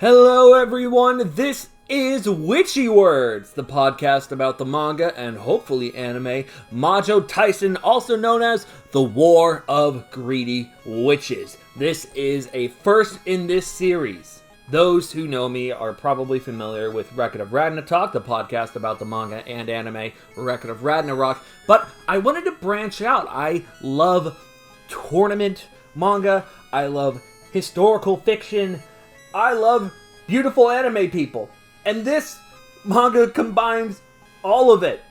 Hello everyone, this is Witchy Words, the podcast about the manga and hopefully anime Majo Tensen, also known as the War of Greedy Witches. This is a first in this series. Those who know me are probably familiar with Record of Ragnatalk, the podcast about the manga and anime Record of Ragnatalk, but I wanted to branch out. I love tournament manga, I love historical fiction, I love beautiful anime people, and this manga combines all of it.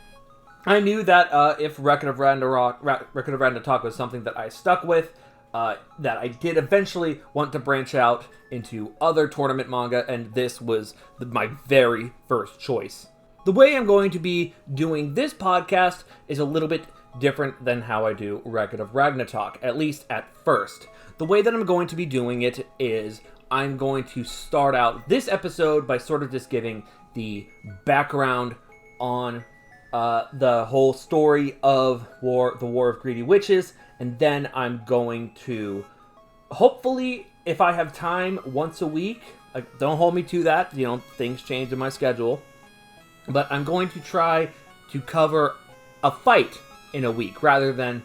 I knew that if Record of Ragnatalk was something that I stuck with, that I did eventually want to branch out into other tournament manga, and this was my very first choice. The way I'm going to be doing this podcast is a little bit different than how I do Record of Ragnatalk, at least at first. The way that I'm going to be doing it is I'm going to start out this episode by sort of just giving the background on the whole story of the War of Greedy Witches, and then I'm going to, hopefully, if I have time, once a week, don't hold me to that, things change in my schedule, but I'm going to try to cover a fight in a week, rather than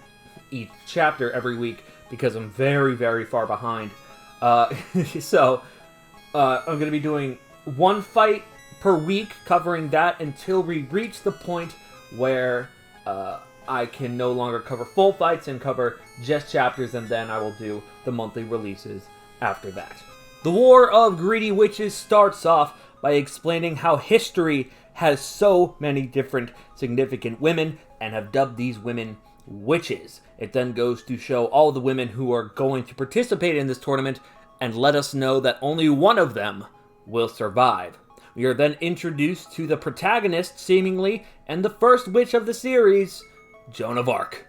each chapter every week, because I'm very, very far behind. So I'm going to be doing one fight per week, covering that until we reach the point where I can no longer cover full fights and cover just chapters, and then I will do the monthly releases after that. The War of Greedy Witches starts off by explaining how history has so many different significant women and have dubbed these women witches. It then goes to show all the women who are going to participate in this tournament and let us know that only one of them will survive. We are then introduced to the protagonist, seemingly, and the first witch of the series, Joan of Arc.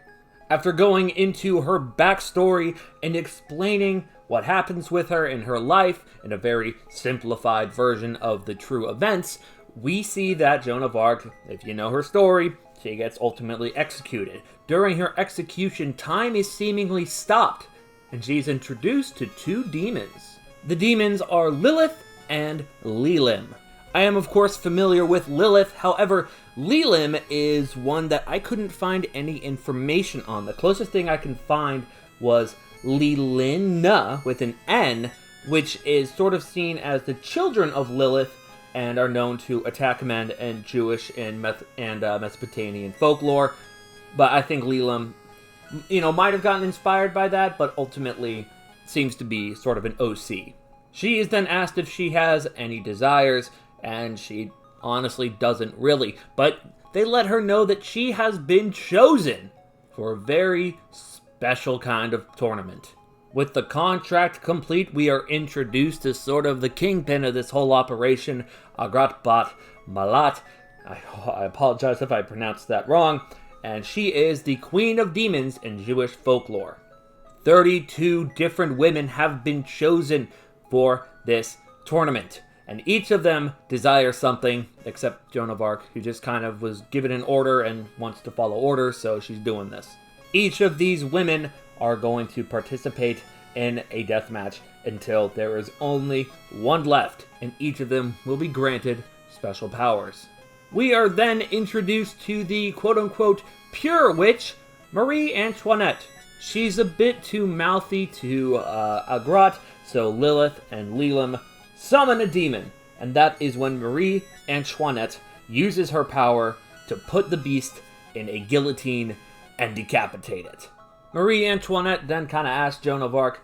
After going into her backstory and explaining what happens with her in her life in a very simplified version of the true events, we see that Joan of Arc, if you know her story, she gets ultimately executed. During her execution, time is seemingly stopped, and she's introduced to two demons. The demons are Lilith and Lilim. I am, of course, familiar with Lilith, however, Lilim is one that I couldn't find any information on. The closest thing I can find was Lilina, with an N, which is sort of seen as the children of Lilith, and are known to attack men in Jewish and Mesopotamian folklore. But I think Lilim, might have gotten inspired by that, but ultimately seems to be sort of an OC. She is then asked if she has any desires, and she honestly doesn't really. But they let her know that she has been chosen for a very special kind of tournament. With the contract complete, we are introduced to sort of the kingpin of this whole operation, Agrat Bat Malat. I apologize if I pronounced that wrong. And she is the queen of demons in Jewish folklore. 32 different women have been chosen for this tournament, and each of them desire something, except Joan of Arc, who just kind of was given an order and wants to follow orders, so she's doing this. Each of these women are going to participate in a death match until there is only one left, and each of them will be granted special powers. We are then introduced to the quote-unquote pure witch, Marie Antoinette. She's a bit too mouthy to Agrat, so Lilith and Lilim summon a demon, and that is when Marie Antoinette uses her power to put the beast in a guillotine and decapitate it. Marie Antoinette then kind of asks Joan of Arc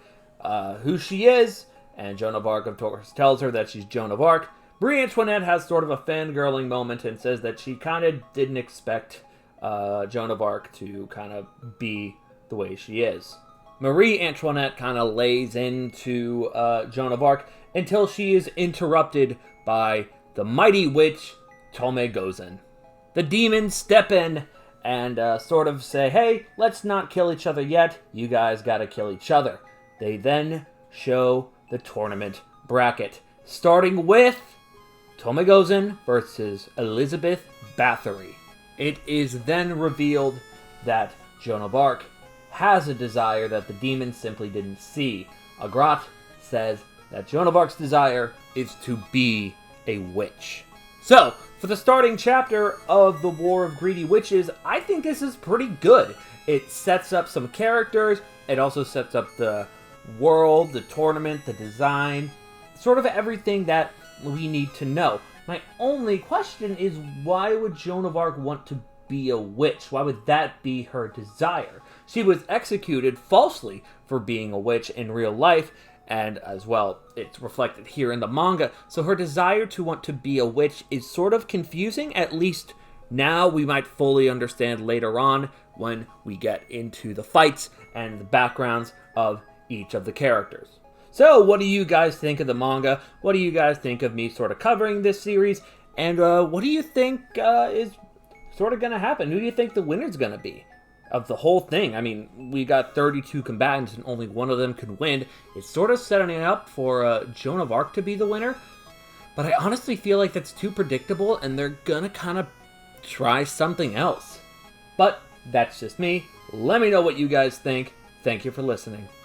who she is, and Joan of Arc, of course, tells her that she's Joan of Arc. Marie Antoinette has sort of a fangirling moment and says that she kind of didn't expect Joan of Arc to kind of be the way she is. Marie Antoinette kind of lays into Joan of Arc until she is interrupted by the mighty witch Tome Gozen. The demons step in and sort of say, hey, let's not kill each other yet, you guys gotta kill each other. They then show the tournament bracket, starting with Tome Gozen versus Elizabeth Bathory. It is then revealed that Joan of Arc has a desire that the demons simply didn't see. Agrat says that Joan of Arc's desire is to be a witch. So, for the starting chapter of the War of Greedy Witches, I think this is pretty good. It sets up some characters, it also sets up the world, the tournament, the design, sort of everything that we need to know. My only question is, why would Joan of Arc want to be a witch? Why would that be her desire? She was executed falsely for being a witch in real life, and as well, it's reflected here in the manga. So her desire to want to be a witch is sort of confusing, at least now. We might fully understand later on when we get into the fights and the backgrounds of each of the characters. So, what do you guys think of the manga? What do you guys think of me sort of covering this series? And what do you think is sort of going to happen? Who do you think the winner's going to be of the whole thing? I mean, we got 32 combatants and only one of them can win. It's sort of setting it up for Joan of Arc to be the winner. But I honestly feel like that's too predictable and they're going to kind of try something else. But that's just me. Let me know what you guys think. Thank you for listening.